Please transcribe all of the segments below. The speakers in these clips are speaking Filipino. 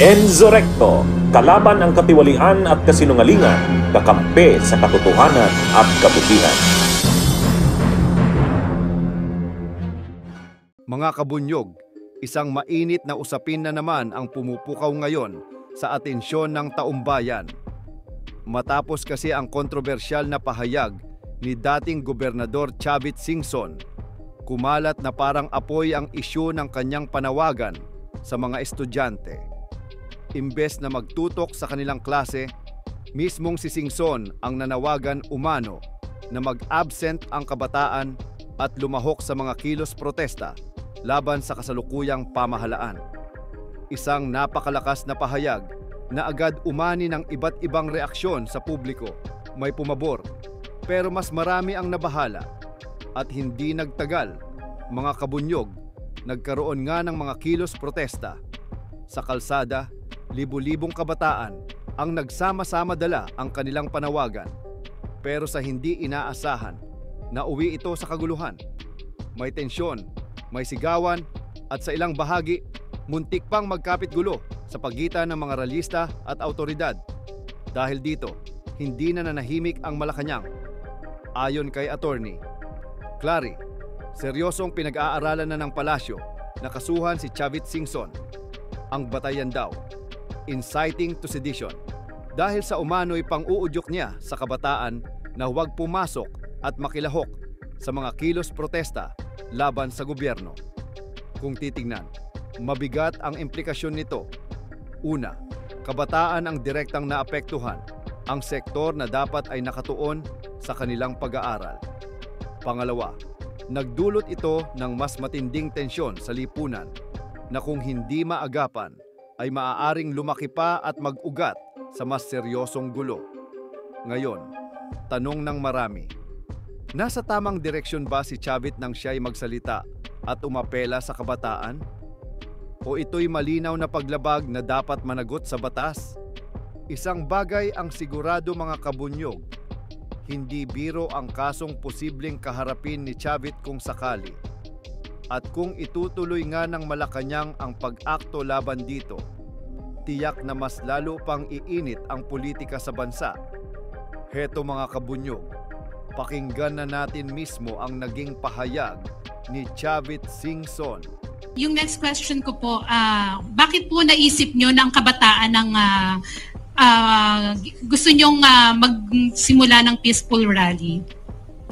Enzo Recto, kalaban ang katiwalian at kasinungalingan, kakampi sa katotohanan at kabutihan. Mga kabunyog, isang mainit na usapin na naman ang pumupukaw ngayon sa atensyon ng taumbayan. Matapos kasi ang kontrobersyal na pahayag ni dating Gobernador Chavit Singson, kumalat na parang apoy ang isyu ng kanyang panawagan sa mga estudyante. Imbes na magtutok sa kanilang klase, mismong si Singson ang nanawagan umano na mag-absent ang kabataan at lumahok sa mga kilos protesta laban sa kasalukuyang pamahalaan. Isang napakalakas na pahayag na agad umani ng iba't ibang reaksyon sa publiko. May pumabor, pero mas marami ang nabahala. At hindi nagtagal, mga kabunyog, nagkaroon nga ng mga kilos protesta. Sa kalsada, libu-libong kabataan ang nagsama-sama dala ang kanilang panawagan. Pero sa hindi inaasahan, nauwi ito sa kaguluhan. May tensyon, may sigawan, at sa ilang bahagi, muntik pang magkapit-gulo sa pagitan ng mga realista at autoridad. Dahil dito, hindi na nanahimik ang Malacanang. Ayon kay Attorney Clary, seryosong pinag-aaralan na ng palasyo na kasuhan si Chavit Singson. Ang batayan daw, inciting to sedition, dahil sa umano'y pang-uudyok niya sa kabataan na huwag pumasok at makilahok sa mga kilos protesta laban sa gobyerno. Kung titingnan, mabigat ang implikasyon nito. Una, kabataan ang direktang naapektuhan, ang sektor na dapat ay nakatuon sa kanilang pag-aaral. Pangalawa, nagdulot ito ng mas matinding tensyon sa lipunan na kung hindi maagapan ay maaaring lumaki pa at mag-ugat sa mas seryosong gulo. Ngayon, tanong ng marami, nasa tamang direksyon ba si Chavit nang siya'y magsalita at umapela sa kabataan? O ito'y malinaw na paglabag na dapat managot sa batas? Isang bagay ang sigurado, mga kabunyog, hindi biro ang kasong posibleng kaharapin ni Chavit kung sakali. At kung itutuloy nga ng Malacanang ang pag-akto laban dito, tiyak na mas lalo pang iinit ang politika sa bansa. Heto, mga kabunyog, pakinggan na natin mismo ang naging pahayag ni Chavit Singson. Yung next question ko po, bakit po naisip nyo ng kabataan ng gusto nyong magsimula ng peaceful rally?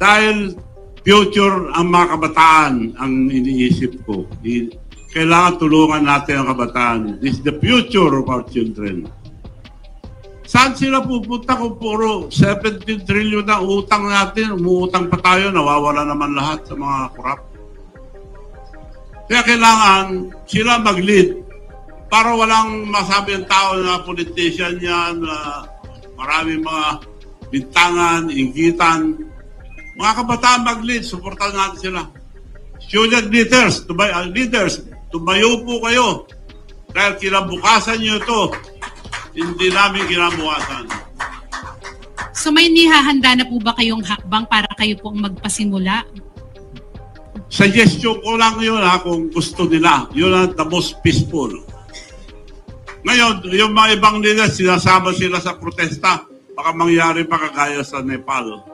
Dahil future ang mga kabataan ang iniisip ko. Kailangan tulungan natin ang kabataan. This is the future of our children. Saan sila pupunta kung puro 17 trillion na utang natin? Umuutang pa tayo, nawawala naman lahat sa mga korap. Kaya kailangan sila mag-lead para walang masabi ang tao na politician yan, maraming mga bintangan, inggitan. Mga kabataan mag-lead, supportan natin sila. Student leaders, tumayo po kayo. Dahil kinabukasan nyo ito, hindi namin kinabukasan. So may nihahanda na po ba kayong hakbang para kayo pong magpasimula? Suggestion ko lang yun kung gusto nila. Yun ang the most peaceful. Ngayon, yung mga ibang leaders, sinasama sila sa protesta. Baka mangyari pa kagaya sa Nepal.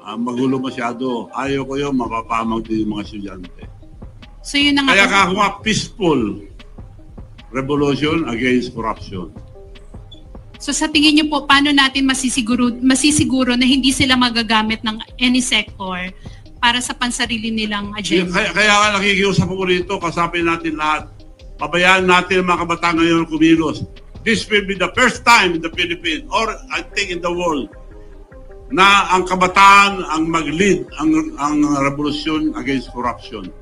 Magulo masyado. Ayaw ko yun, mapapamag din yung mga estudyante. So yun na nga. Kaya kakuha peaceful revolution against corruption. So sa tingin niyo po, paano natin masisiguro na hindi sila magagamit ng any sector para sa pansarili nilang agenda? Kaya nga nakikiusap ko rito, kasapin natin lahat. Pabayaan natin ang mga kabataan ngayon kumilos. This will be the first time in the Philippines, or I think in the world, na ang kabataan ang mag-lead ang revolusyon against corruption.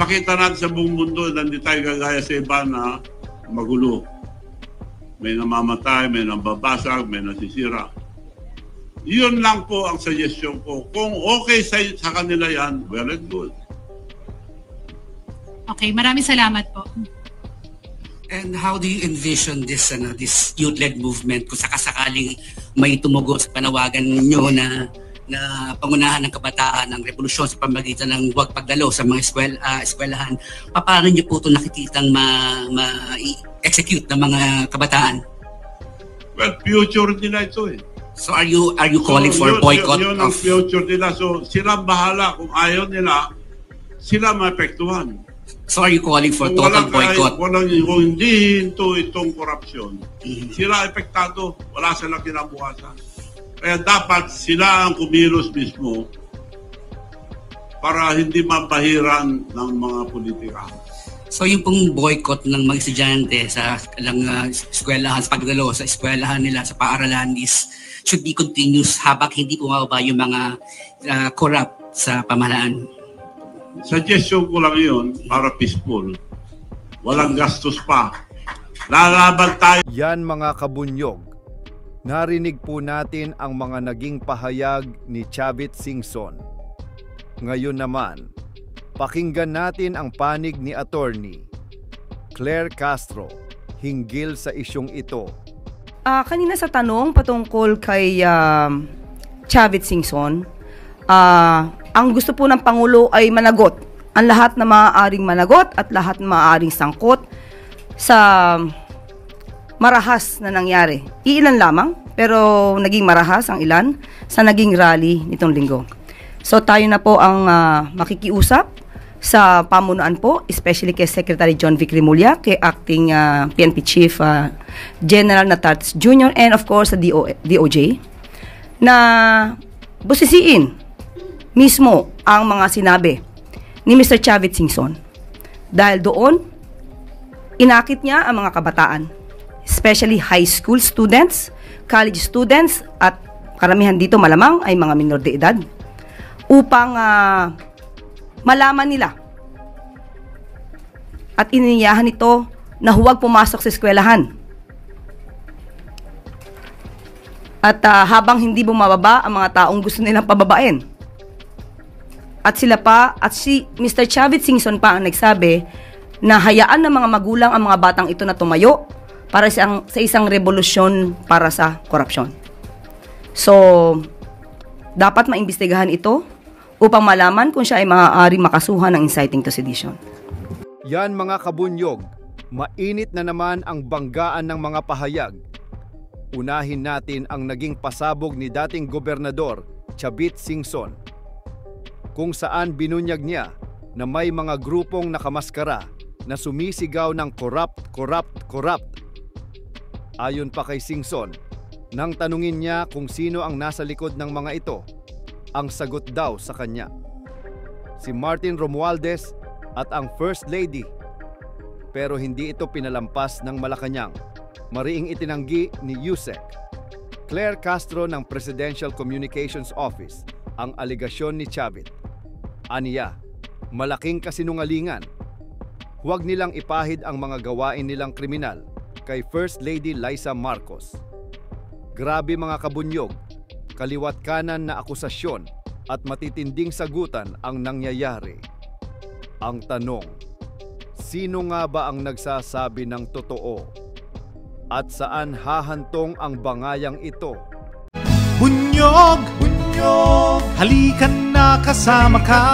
Pakita natin sa buong mundo na hindi tayo gagaya sa iba na magulo. May namamatay, may nambabasag, may nasisira. Yun lang po ang suggestion ko. Kung okay sa kanila yan, well and good. Okay, maraming salamat po. And how do you envision this youth-led movement kung sakasakaling may tumugo sa panawagan ninyo na na pangunahan ng kabataan ng revolusyon sa pamamagitan ng huwag pagdalo sa mga eskwelahan, paano niyo po ito nakikitang ma-execute ng mga kabataan? Well, future nila ito eh. So are you calling for boycott yun ang future nila. So sila bahala. Kung ayaw nila, sila maapektuhan. So are you calling for Kung total boycott? kung hindi hinto itong korupsyon, sila epektado. Wala silang kinabukasan. Kaya dapat sila ang kumilos mismo para hindi mapahiran ng mga politika. So yung pong boycott ng mga estudyante sa eskwelahan, sa pagdalo sa eskwelahan nila, sa paaralan should be continuous habang hindi bumababa yung mga corrupt sa pamahalaan. Suggestion ko lang yun para peaceful. Walang gastos pa. Lalaban tayo. Yan mga kabunyog. Narinig po natin ang mga naging pahayag ni Chavit Singson. Ngayon naman, pakinggan natin ang panig ni Attorney Claire Castro hinggil sa isyong ito. Kanina sa tanong patungkol kay Chavit Singson, ang gusto po ng Pangulo ay managot ang lahat na maaaring managot at lahat na maaaring sangkot sa marahas na nangyari. Iilan lamang, pero naging marahas ang ilan sa naging rally nitong linggo. So tayo na po ang makikiusap sa pamunuan po, especially kay Secretary John Vic Remulla, kay Acting PNP Chief General Natartes Jr. and of course sa DOJ, na busisiin mismo ang mga sinabi ni Mr. Chavit Singson. Dahil doon, inakit niya ang mga kabataan, especially high school students, college students, at karamihan dito malamang ay mga minor de edad, upang malaman nila at iniyahan ito na huwag pumasok sa eskwelahan. At habang hindi bumababa ang mga taong gusto nilang pababain. At sila pa, at si Mr. Chavit Singson pa ang nagsabi na hayaan ng mga magulang ang mga batang ito na tumayo para sa isang revolusyon para sa korupsyon. So, dapat maimbestigahan ito upang malaman kung siya ay maaaring makasuhan ng inciting to sedition. Yan mga kabunyog, mainit na naman ang banggaan ng mga pahayag. Unahin natin ang naging pasabog ni dating gobernador Chavit Singson, kung saan binunyag niya na may mga grupong nakamaskara na sumisigaw ng corrupt. Ayon pa kay Singson, nang tanungin niya kung sino ang nasa likod ng mga ito, ang sagot daw sa kanya, si Martin Romualdez at ang First Lady. Pero hindi ito pinalampas ng Malacanang. Mariing itinanggi ni Yusek Claire Castro ng Presidential Communications Office ang aligasyon ni Chavit. Aniya, malaking kasinungalingan. Huwag nilang ipahid ang mga gawain nilang kriminal kay First Lady Liza Marcos. Grabe mga kabunyog, kaliwat kanan na akusasyon at matitinding sagutan ang nangyayari. Ang tanong, sino nga ba ang nagsasabi ng totoo? At saan hahantong ang bangayang ito? Bunyog, halikan na kasama ka.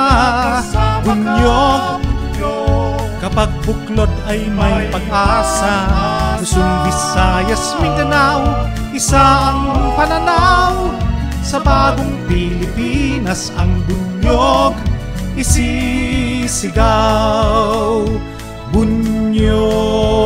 Bunyog, kapag buklod ay may pag-asa. Luzon, Visayas, Mindanao, isa ang pananaw. Sa bagong Pilipinas ang bunyog isisigaw. Bunyog.